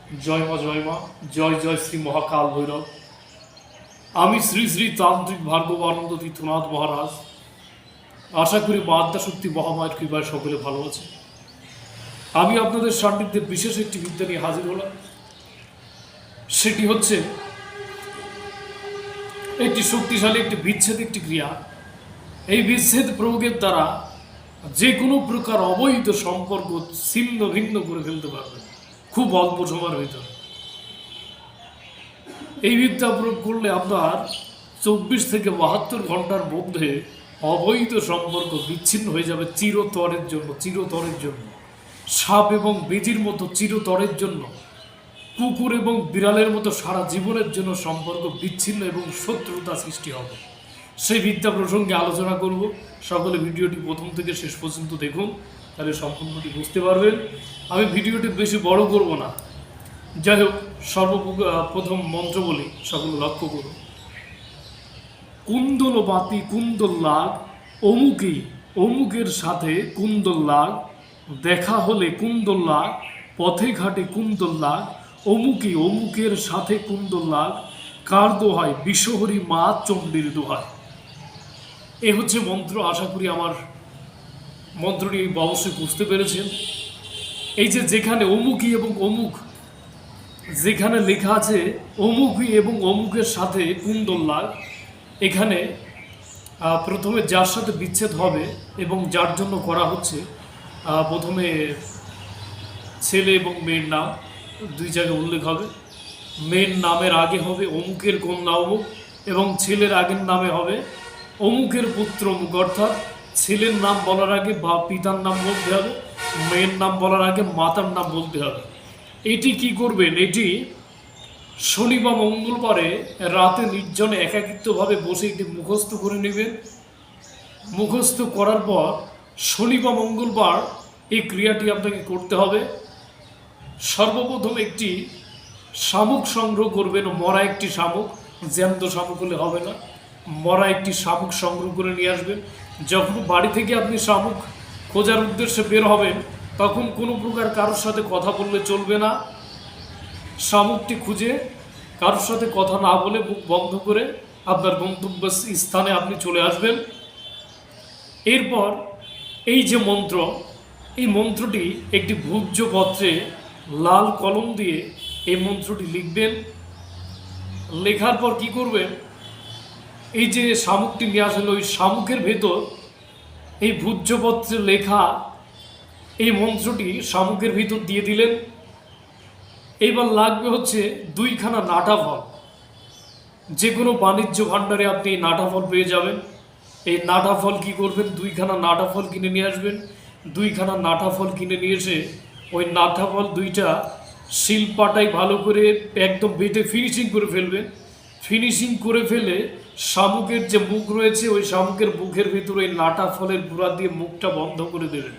জয় মা জয় মা, জয় জয় শ্রী মহাকাল ভৈরব। আমি শ্রী শ্রী তান্ত্রিক ভার্গবানন্দ তীর্থনাথ মহারাজ। আশা করি মা আদ্যাশক্তি মহামায়ের কৃপায় সকলে ভালো আছে। আমি আপনাদের সান্নিধ্যে বিশেষ একটি বিদ্যা নিয়ে হাজির হলাম। সেটি হচ্ছে একটি শক্তিশালী একটি বিচ্ছেদ একটি ক্রিয়া। এই বিচ্ছেদ প্রয়োগের দ্বারা যে কোনো প্রকার অবৈধ সম্পর্ক ছিন্ন ভিন্ন করে ফেলতে পারবেন খুব অল্প সময়ের ভিতরে। এই বিদ্যা প্রয়োগ করলে আপনার 24 থেকে 72 ঘন্টার মধ্যে অবৈধ সম্পর্ক বিচ্ছিন্ন হয়ে যাবে চিরতরের জন্য। সাপ এবং বেজির মতো চিরতরের জন্য, কুকুর এবং বিড়ালের মতো সারা জীবনের জন্য সম্পর্ক বিচ্ছিন্ন এবং শত্রুতা সৃষ্টি হবে। সেই বিদ্যা প্রসঙ্গে আলোচনা করব। সকলে ভিডিওটি প্রথম থেকে শেষ পর্যন্ত দেখুন, তাহলে সম্পূর্ণটি বুঝতে পারবেন। আমি ভিডিওটি বেশি বড় করব না। যাই হোক, সর্বপ্রথম মন্ত্র বলি, সকলে লক্ষ্য করুন। কুন্দল বাতি কুন্দল লাগ, অমুকের সাথে কুন্দল লাগ, দেখা হলে কুন্দল লাগ, পথে ঘাটে কুন্দল লাগ, অমুকের সাথে কুন্দল লাগ, কার দোহায় বিশ্বহরি মা চণ্ডীর দোহায়। এ হচ্ছে মন্ত্র। আশা করি আমার মন্ত্রটি অবশ্যই বুঝতে পেরেছেন। এই যে যেখানে অমুকি এবং অমুক, যেখানে লেখা আছে অমুকি এবং অমুকের সাথে কুন্দল লাগ, এখানে প্রথমে যার সাথে বিচ্ছেদ হবে এবং যার জন্য করা হচ্ছে, প্রথমে ছেলে এবং মেয়ের নাম দুই জায়গায় উল্লেখ হবে। মেয়ের নামের আগে হবে অমুকের কন্যা অমুক এবং ছেলের আগের নামে হবে অমুকের পুত্র অমুক। অর্থাৎ ছেলের নাম বলার আগে বা পিতার নাম বলতে হবে, মেয়ের নাম বলার আগে মাতার নাম বলতে হবে। এটি কি করবেন? এটি শনি বা মঙ্গলবারে রাতে নির্জনে একাকিত্বভাবে বসে এটি মুখস্থ করে নেবেন। মুখস্থ করার পর শনি বা মঙ্গলবার এই ক্রিয়াটি আপনাকে করতে হবে। সর্বপ্রথম একটি শামুক সংগ্রহ করবেন, মরা একটি শামুক, জ্যান্ত শামুক হলে হবে না, মরা একটি শামুক সংগ্রহ করে নিয়ে আসবেন। যখন বাড়ি থেকে আপনি শামুক খোঁজার উদ্দেশ্যে বের হবেন, তখন কোনো প্রকার কারোর সাথে কথা বললে চলবে না। শামুকটি খুঁজে কারোর সাথে কথা না বলে মুখ বন্ধ করে আপনার গন্তব্য স্থানে আপনি চলে আসবেন। এরপর এই যে মন্ত্র, এই মন্ত্রটি একটি ভূর্জপত্রে লাল কলম দিয়ে এই মন্ত্রটি লিখবেন। লেখার পর কি করবেন? এই যে শামুকটি নিয়ে আসলে ওই শামুকের ভেতর এই ভূর্জপত্রে লেখা এই মন্ত্রটি শামুকের ভিতর দিয়ে দিলেন। এইবার লাগবে হচ্ছে 2খানা নাটা ফল। যে কোনো বাণিজ্য ভাণ্ডারে আপনি এই নাটা ফল পেয়ে যাবেন। এই নাটা ফল কী করবেন? 2খানা নাটা ফল কিনে নিয়ে আসবেন। 2খানা নাটা ফল কিনে নিয়ে এসে ওই নাটা ফল 2টা শিলপাটায় ভালো করে একদম বেটে ফিনিশিং করে ফেলবেন। ফিনিশিং করে ফেলে শামুকের যে মুখ রয়েছে ওই শামুকের মুখের ভিতরে ওই নাটা ফলের গুঁড়া দিয়ে মুখটা বন্ধ করে দেবেন।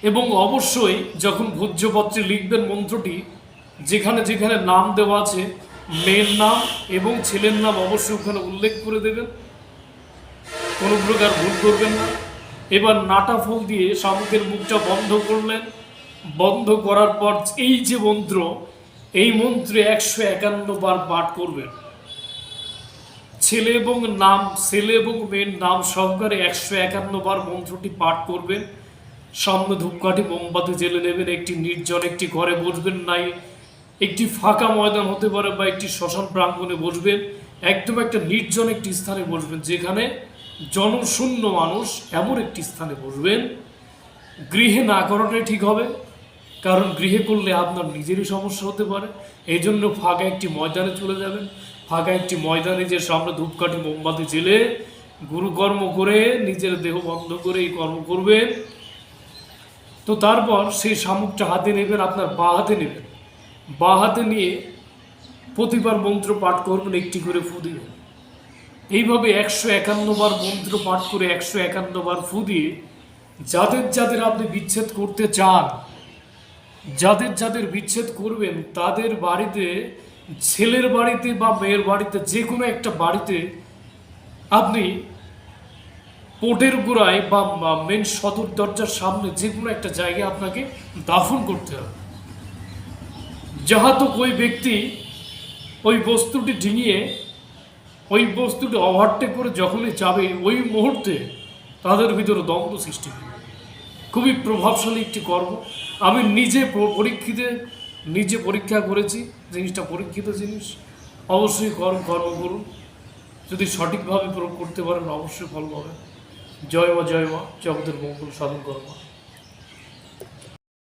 এবং অবশ্যই যখন ভূর্জপত্রে লিখবেন মন্ত্রটি, যেখানে যেখানে নাম দেওয়া আছে মেয়ের নাম এবং ছেলের নাম অবশ্যই ওখানে উল্লেখ করে দেবেন, কোনো প্রকার ভুল করবেন না। এবার নাটা ফল দিয়ে শামুকের মুখটা বন্ধ করলেন। বন্ধ করার পর এই যে মন্ত্র, এই মন্ত্রে 151 বার পাঠ করবেন। ছেলে এবং মেয়ের নাম সহকারে 151 বার মন্ত্রটি পাঠ করবেন। সামনে ধূপকাঠি মোমবাতি জেলে নেবেন। একটি নির্জন একটি ঘরে বসবেন, নাই একটি ফাঁকা ময়দান হতে পারে বা একটি শ্মশান প্রাঙ্গণে বসবেন। একদম একটা নির্জন একটি স্থানে বসবেন, যেখানে জনশূন্য মানুষ, এমন একটি স্থানে বসবেন। গৃহে না করাটাই ঠিক হবে, কারণ গৃহে করলে আপনার নিজেরই সমস্যা হতে পারে। এই জন্য ফাঁকা একটি ময়দানে চলে যাবেন। ফাঁকা একটি ময়দানে যে সামনে ধূপকাঠি মোমবাতি জেলে গুরুকর্ম করে নিজের দেহ বন্ধ করে এই কর্ম করবেন। তো তারপর সেই শামুকটা হাতে নেবেন, আপনার বাঁ হাতে নেবেন। বাঁ হাতে নিয়ে প্রতিবার মন্ত্র পাঠ করবেন, একটি করে ফু দিবেন। এইভাবে 151 বার মন্ত্র পাঠ করে 151 বার ফু দিয়ে যাদের আপনি বিচ্ছেদ করতে চান, যাদের বিচ্ছেদ করবেন, তাদের বাড়িতে, ছেলের বাড়িতে বা মেয়ের বাড়িতে, যে কোনো একটা বাড়িতে আপনি কোর্টের গোড়ায় বা মেন সদর দরজার সামনে যে কোনো একটা জায়গায় আপনাকে দাফন করতে হবে। যাহা তো ওই ব্যক্তি ওই বস্তুটি ডিঙিয়ে ওই বস্তুটি ওভারটেক করে যখনই যাবে ওই মুহূর্তে তাদের ভিতরে দ্বন্দ্ব সৃষ্টি হবে। খুবই প্রভাবশালী একটি কর্ম। আমি নিজে নিজে পরীক্ষা করেছি, জিনিসটা পরীক্ষিত জিনিস। অবশ্যই কর্ম করুন, যদি সঠিকভাবে প্রয়োগ করতে পারেন অবশ্যই ফল পাবেন। জয় মা জগতের মঙ্গল সাধন করো মা।